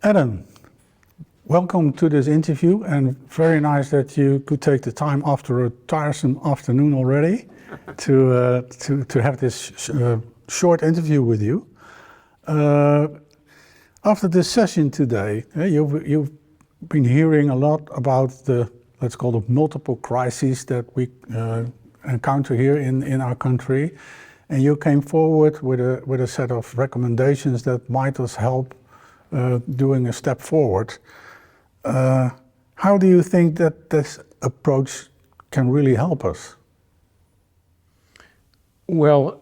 Adam, welcome to this interview, and very nice that you could take the time after a tiresome afternoon already to have this short interview with you. After this session today, you've been hearing a lot about the, let's call it, multiple crises that we encounter here in our country, and you came forward with a set of recommendations that might us help doing a step forward. How do you think that this approach can really help us? Well,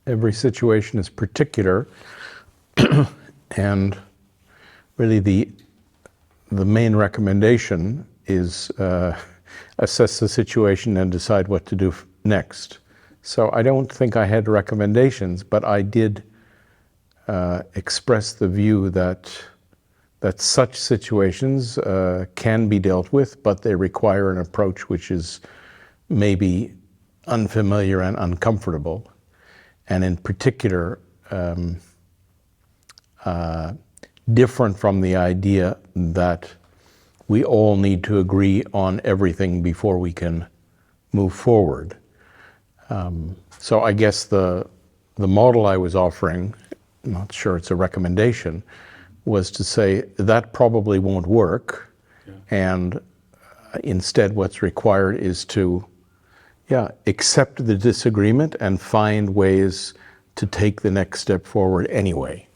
every situation is particular, and really the main recommendation is assess the situation and decide what to do next. So I don't think I had recommendations, but I did express the view that such situations can be dealt with, but they require an approach which is maybe unfamiliar and uncomfortable, and in particular different from the idea that we all need to agree on everything before we can move forward. So I guess the model I was offering, I'm not sure it's a recommendation, was to say that probably won't work, and instead what's required is to accept the disagreement and find ways to take the next step forward anyway.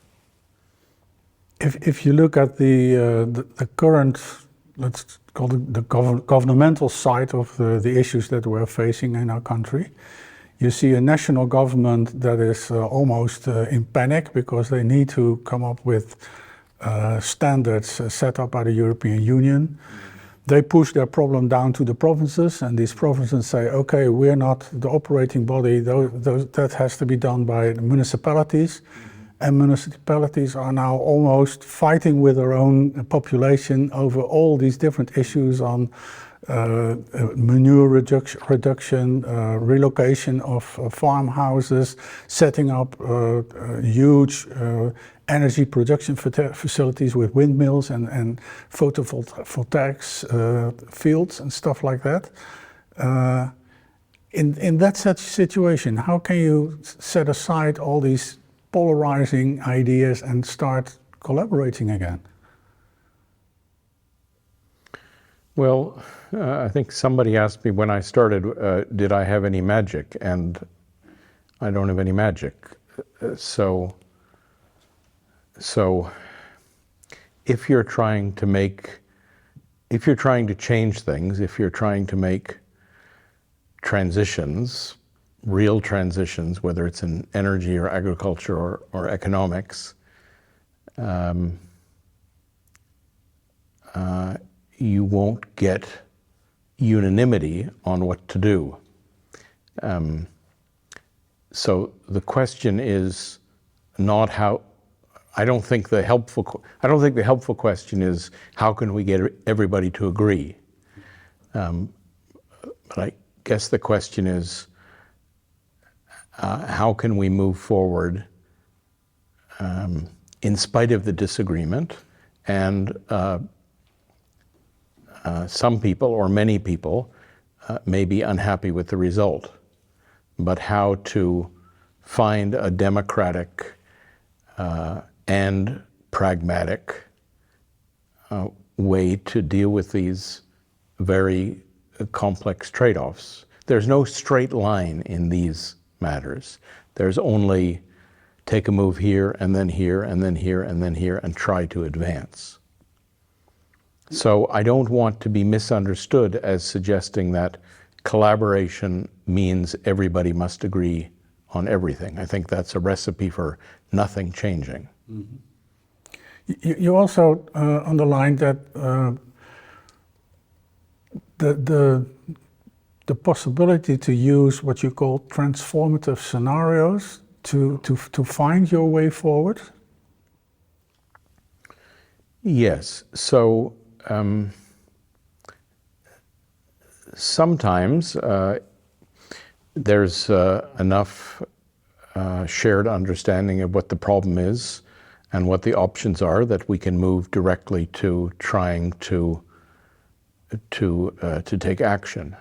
If you look at the current, let's call it the governmental side of the issues that we're facing in our country, you see a national government that is almost in panic because they need to come up with standards set up by the European Union. They push their problem down to the provinces, and these provinces say, okay, we're not the operating body, that has to be done by the municipalities. And municipalities are now almost fighting with their own population over all these different issues on manure reduction, relocation of farmhouses, setting up huge energy production facilities with windmills and photovoltaics fields and stuff like that. In that such situation, how can you set aside all these polarizing ideas and start collaborating again? Well, I think somebody asked me when I started, did I have any magic? And I don't have any magic. So if you're trying to change things, if you're trying to make transitions, real transitions, whether it's in energy or agriculture or economics, you won't get unanimity on what to do. So the question is not how. I don't think the helpful question is how can we get everybody to agree. But I guess the question is how can we move forward in spite of the disagreement, and some people or many people may be unhappy with the result, but how to find a democratic and pragmatic way to deal with these very complex trade-offs. There's no straight line in these matters. There's only take a move here and then here and then here and then here and try to advance. So I don't want to be misunderstood as suggesting that collaboration means everybody must agree on everything. I think that's a recipe for nothing changing. Mm-hmm. You also underlined that the possibility to use what you call transformative scenarios to find your way forward? Yes. So sometimes there's enough shared understanding of what the problem is and what the options are, that we can move directly to trying to take action.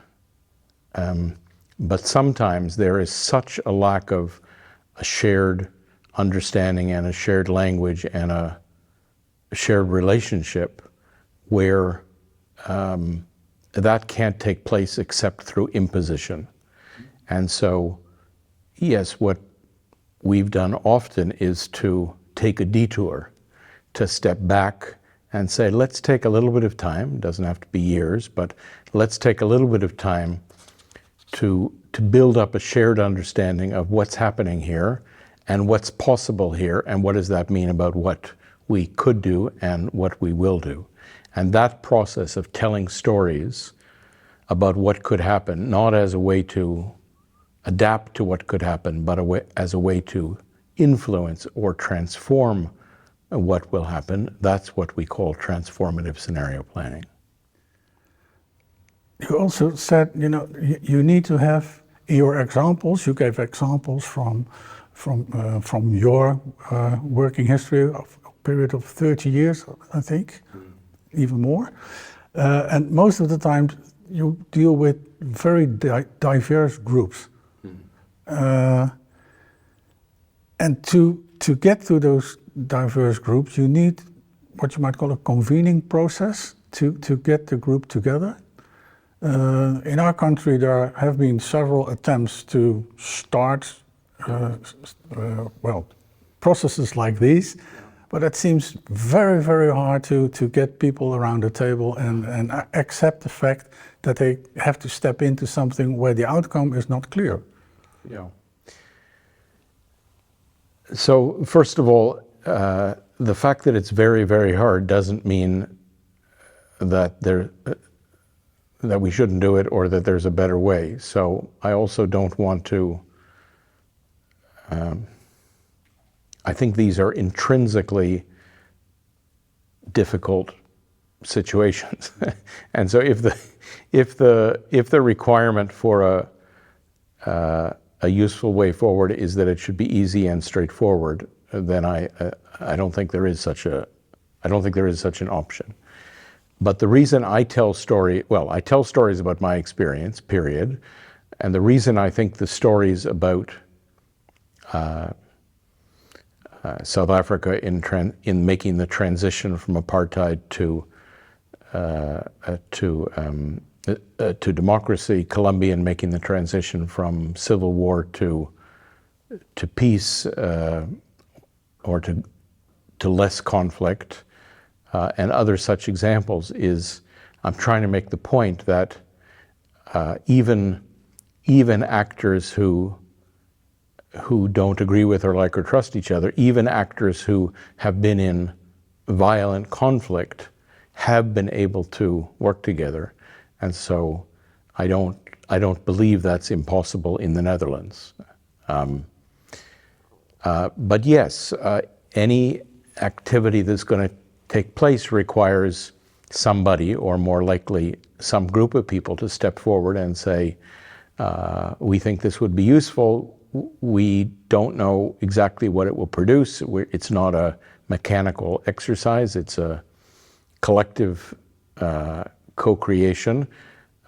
But sometimes there is such a lack of a shared understanding and a shared language and a shared relationship where that can't take place except through imposition. And so, yes, what we've done often is to take a detour, to step back and say, let's take a little bit of time, it doesn't have to be years, but let's take a little bit of time to build up a shared understanding of what's happening here and what's possible here and what does that mean about what we could do and what we will do. And that process of telling stories about what could happen, not as a way to adapt to what could happen, but as a way to influence or transform what will happen, that's what we call transformative scenario planning. You also said, you need to have your examples. You gave examples from your working history of a period of 30 years, I think, even more. And most of the time, you deal with very diverse groups. And to get to those diverse groups, you need what you might call a convening process to get the group together. In our country, there have been several attempts to start processes like these, but it seems very, very hard to get people around the table and accept the fact that they have to step into something where the outcome is not clear. Yeah. So first of all, the fact that it's very, very hard doesn't mean that that we shouldn't do it or that there's a better way. So I also don't want to, I think these are intrinsically difficult situations. And so if the requirement for a useful way forward is that it should be easy and straightforward, then I don't think there is such an option. But the reason I tell stories about my experience, period. And the reason I think the stories about South Africa in making the transition from apartheid to democracy, Colombia in making the transition from civil war to peace or to less conflict, and other such examples is I'm trying to make the point that even actors who don't agree with or like or trust each other, even actors who have been in violent conflict have been able to work together. And so I don't believe that's impossible in the Netherlands. But yes, any activity that's going to take place requires somebody, or more likely some group of people, to step forward and say, we think this would be useful. We don't know exactly what it will produce. It's not a mechanical exercise. It's a collective co-creation,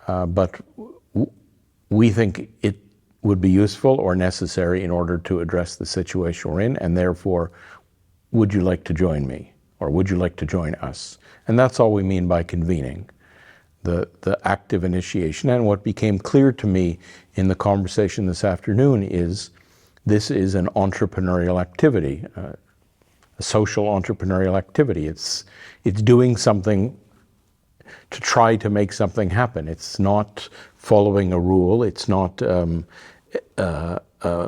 but we think it would be useful or necessary in order to address the situation we're in, and therefore, would you like to join me? Or would you like to join us? And that's all we mean by convening, the active initiation. And what became clear to me in the conversation this afternoon is this is an entrepreneurial activity, a social entrepreneurial activity. It's doing something to try to make something happen. It's not following a rule. It's not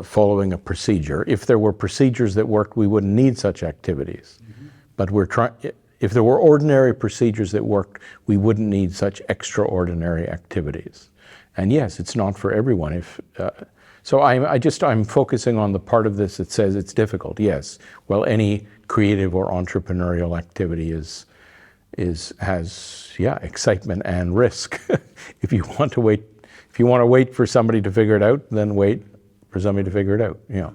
following a procedure. If there were procedures that worked, we wouldn't need such activities. Mm-hmm. But if there were ordinary procedures that worked, we wouldn't need such extraordinary activities. And yes, it's not for everyone. So I'm focusing on the part of this that says it's difficult. Yes, well, any creative or entrepreneurial activity has excitement and risk. If you want to wait for somebody to figure it out, then wait for somebody to figure it out. Yeah.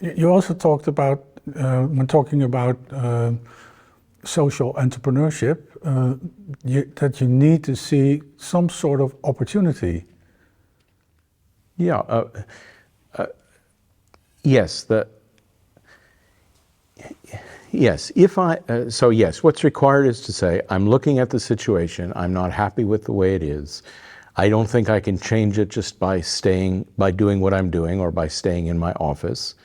You also talked about, when talking about social entrepreneurship, that you need to see some sort of opportunity. Yeah. Yes. Yes. Yes. What's required is to say, I'm looking at the situation. I'm not happy with the way it is. I don't think I can change it just by doing what I'm doing or by staying in my office.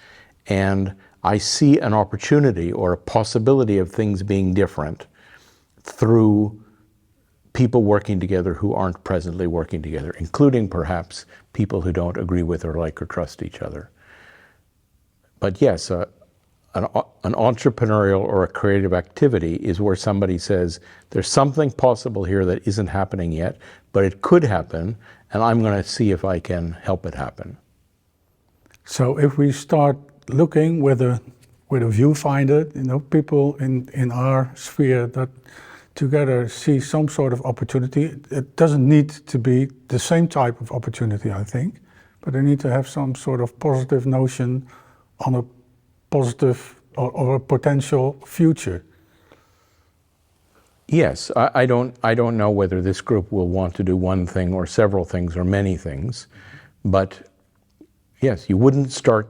And I see an opportunity or a possibility of things being different through people working together who aren't presently working together, including perhaps people who don't agree with or like or trust each other. But yes, an entrepreneurial or a creative activity is where somebody says, there's something possible here that isn't happening yet, but it could happen, and I'm going to see if I can help it happen. So if we start looking with a viewfinder, people in our sphere that together see some sort of opportunity, it doesn't need to be the same type of opportunity, I think, but they need to have some sort of positive notion on a positive or a potential future. Yes, I don't know whether this group will want to do one thing or several things or many things, but yes, you wouldn't try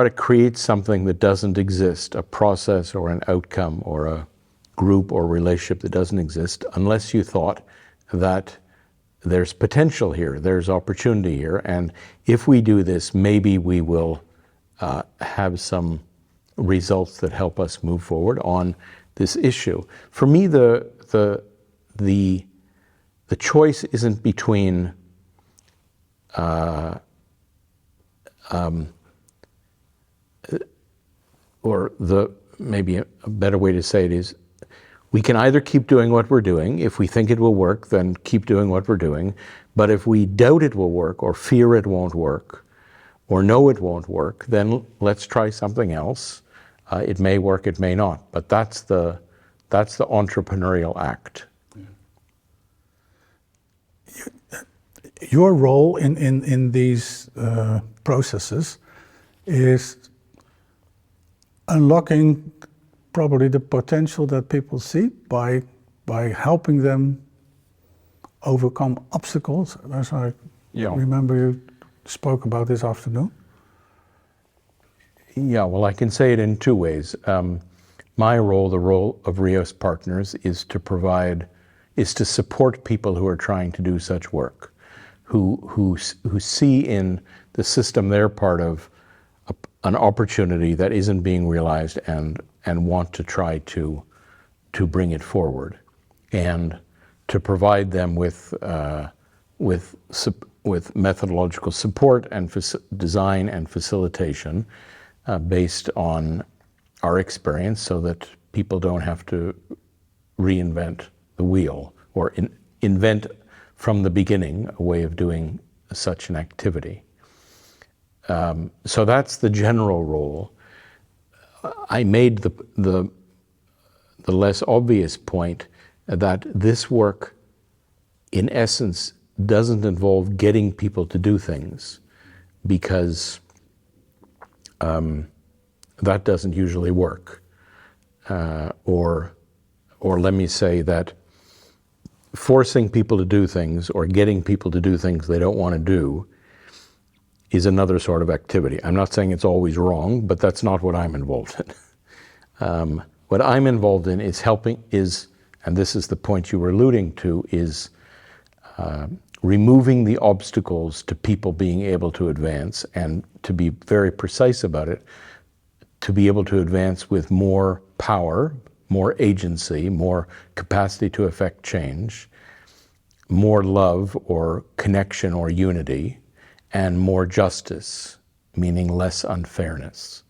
to create something that doesn't exist, a process or an outcome or a group or relationship that doesn't exist, unless you thought that there's potential here, there's opportunity here, and if we do this, maybe we will have some results that help us move forward on this issue. For me, the choice isn't between maybe a better way to say it is, we can either keep doing what we're doing. If we think it will work, then keep doing what we're doing. But if we doubt it will work, or fear it won't work, or know it won't work, then let's try something else. It may work, it may not. But that's the entrepreneurial act. Your role in these processes is unlocking probably the potential that people see by helping them overcome obstacles, as I remember you spoke about this afternoon. Yeah, well, I can say it in two ways. My role, the role of Rios Partners, is to support people who are trying to do such work, who see in the system they're part of an opportunity that isn't being realized and want to try to bring it forward, and to provide them with methodological support and design and facilitation based on our experience, so that people don't have to reinvent the wheel or invent from the beginning a way of doing such an activity. So that's the general role. I made the less obvious point that this work, in essence, doesn't involve getting people to do things, because that doesn't usually work. Or let me say that forcing people to do things or getting people to do things they don't want to do is another sort of activity. I'm not saying it's always wrong, but that's not what I'm involved in. What I'm involved in is and this is the point you were alluding to, is removing the obstacles to people being able to advance, and to be very precise about it, to be able to advance with more power, more agency, more capacity to affect change, more love or connection or unity, and more justice, meaning less unfairness.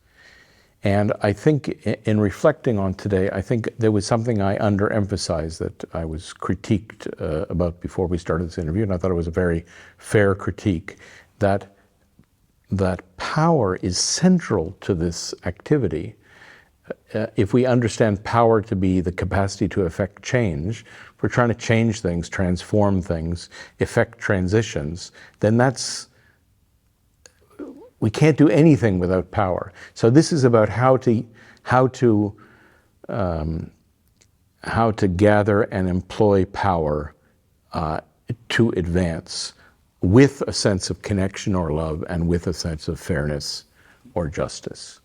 And I think in reflecting on today, I think there was something I underemphasized that I was critiqued about before we started this interview, and I thought it was a very fair critique, that power is central to this activity. If we understand power to be the capacity to effect change, if we're trying to change things, transform things, effect transitions, then that's we can't do anything without power. So this is about how to gather and employ power to advance with a sense of connection or love and with a sense of fairness or justice.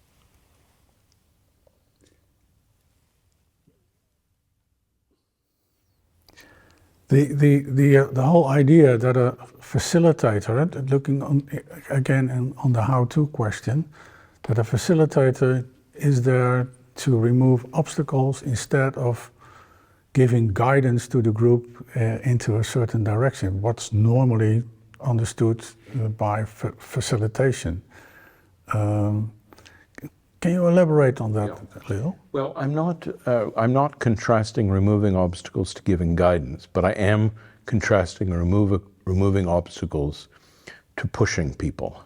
The whole idea that a facilitator, looking on the how-to question, that a facilitator is there to remove obstacles instead of giving guidance to the group into a certain direction, what's normally understood by facilitation. Can you elaborate on that a little? Well, I'm not contrasting removing obstacles to giving guidance, but I am contrasting removing obstacles to pushing people.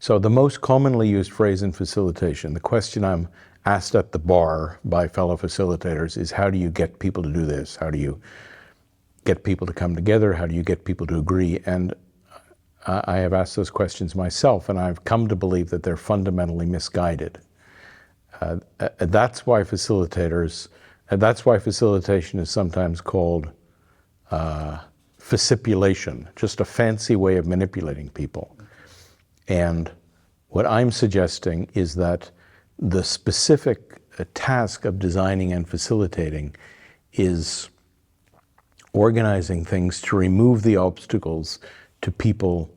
So the most commonly used phrase in facilitation, the question I'm asked at the bar by fellow facilitators is, how do you get people to do this? How do you get people to come together? How do you get people to agree? And I have asked those questions myself, and I've come to believe that they're fundamentally misguided. That's why facilitation is sometimes called facipulation, just a fancy way of manipulating people. And what I'm suggesting is that the specific task of designing and facilitating is organizing things to remove the obstacles to people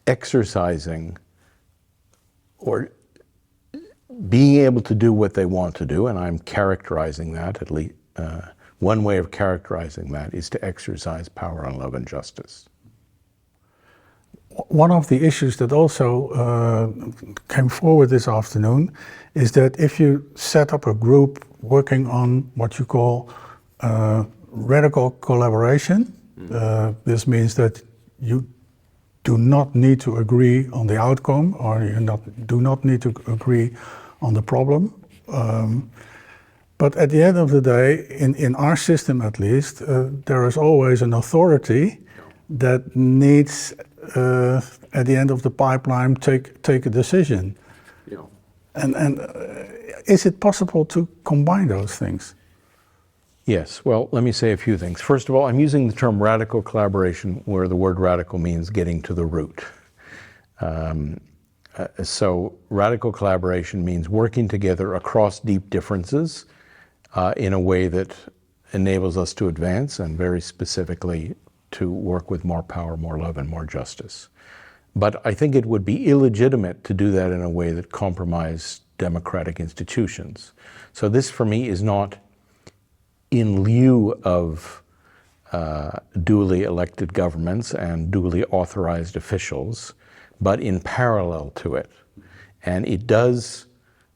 exercising or being able to do what they want to do, and I'm characterizing that, at least one way of characterizing that is to exercise power and love and justice. One of the issues that also came forward this afternoon is that if you set up a group working on what you call radical collaboration, this means that you do not need to agree on the outcome, or you do not need to agree on the problem. But at the end of the day, in our system at least, there is always an authority that needs, at the end of the pipeline, take a decision. Yeah. And is it possible to combine those things? Yes, well, let me say a few things. First of all, I'm using the term radical collaboration where the word radical means getting to the root. So radical collaboration means working together across deep differences in a way that enables us to advance, and very specifically to work with more power, more love, and more justice. But I think it would be illegitimate to do that in a way that compromised democratic institutions. So this for me is not in lieu of duly elected governments and duly authorized officials, but in parallel to it. And it does,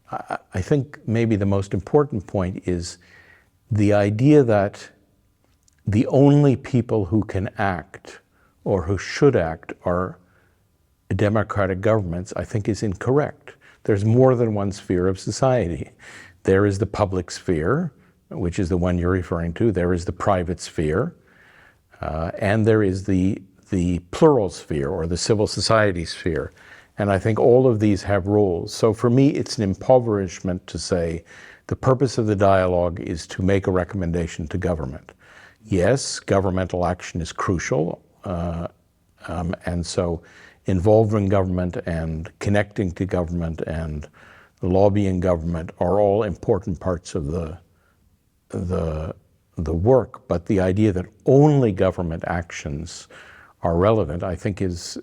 I think maybe the most important point is the idea that the only people who can act or who should act are democratic governments, I think is incorrect. There's more than one sphere of society. There is the public sphere, which is the one you're referring to. There is the private sphere, and there is the plural sphere, or the civil society sphere. And I think all of these have roles. So for me, it's an impoverishment to say the purpose of the dialogue is to make a recommendation to government. Yes, governmental action is crucial, and so involving government and connecting to government and lobbying government are all important parts of the work. But the idea that only government actions are relevant, I think, is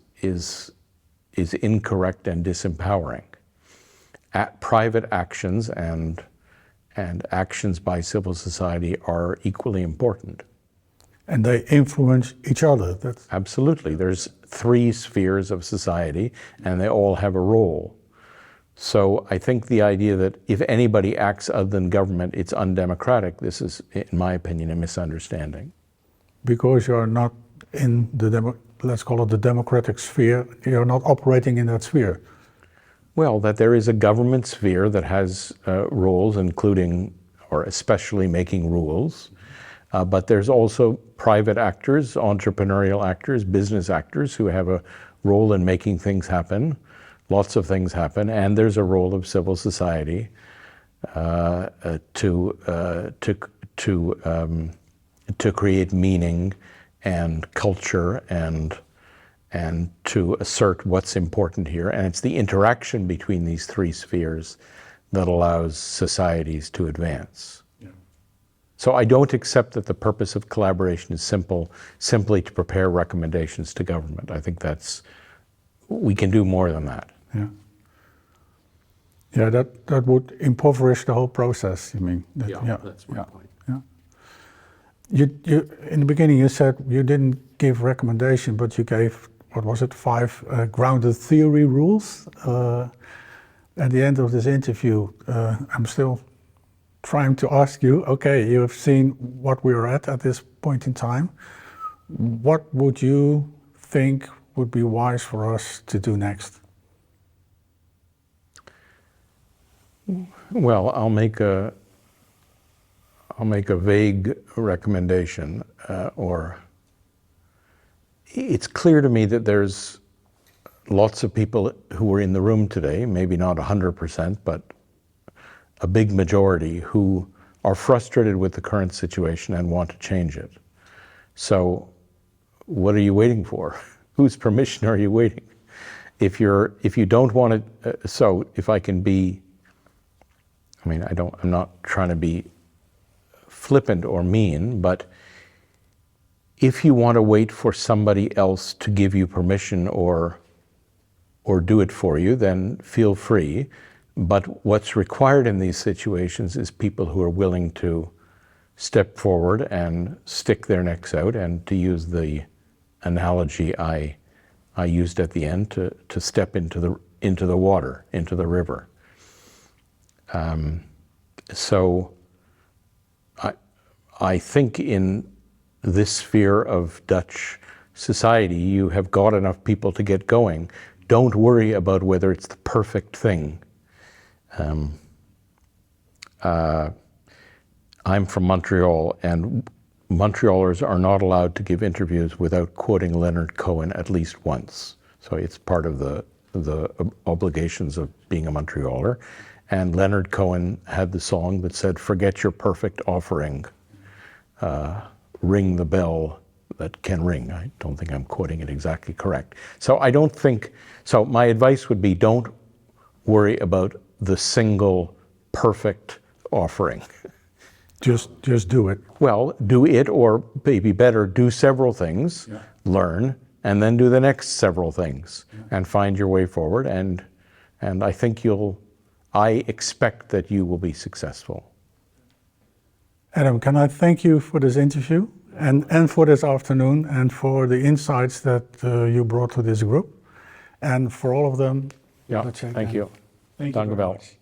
incorrect and disempowering. Private actions and actions by civil society are equally important. And they influence each other. Absolutely. There's 3 spheres of society, and they all have a role. So I think the idea that if anybody acts other than government, it's undemocratic, this is, in my opinion, a misunderstanding. Because you're not in the, let's call it the democratic sphere, you're not operating in that sphere. Well, that there is a government sphere that has roles, including or especially making rules, but there's also private actors, entrepreneurial actors, business actors who have a role in making things happen. Lots of things happen, and there's a role of civil society to create meaning and culture and to assert what's important here. And it's the interaction between these three spheres that allows societies to advance. Yeah. So I don't accept that the purpose of collaboration is simply to prepare recommendations to government. I think we can do more than that. Yeah. Yeah, that would impoverish the whole process, you mean? That's my point. Yeah. You in the beginning you said you didn't give recommendation, but you gave, what was it, 5 grounded theory rules. At the end of this interview, I'm still trying to ask you, okay, you have seen what we are at this point in time. What would you think would be wise for us to do next? Well, I'll make a vague recommendation, or it's clear to me that there's lots of people who are in the room today, maybe not 100%, but a big majority who are frustrated with the current situation and want to change it. So what are you waiting for? Whose permission are you waiting? If you don't want to, so if I can be, I'm not trying to be flippant or mean, but if you want to wait for somebody else to give you permission or do it for you, then feel free. But what's required in these situations is people who are willing to step forward and stick their necks out, and to use the analogy I used at the end, to step into the water, into the river. So I think in this sphere of Dutch society, you have got enough people to get going. Don't worry about whether it's the perfect thing. I'm from Montreal, and Montrealers are not allowed to give interviews without quoting Leonard Cohen at least once. So it's part of the obligations of being a Montrealer. And Leonard Cohen had the song that said, "Forget your perfect offering, ring the bell that can ring." I don't think I'm quoting it exactly correct. So my advice would be, don't worry about the single perfect offering. Just do it. Well, do it, or maybe better, do several things, learn, and then do the next several things, and find your way forward. And I expect that you will be successful. Adam, can I thank you for this interview and for this afternoon, and for the insights that you brought to this group, and for all of them. Yeah, thank you. Thank you Dank u very wel. much.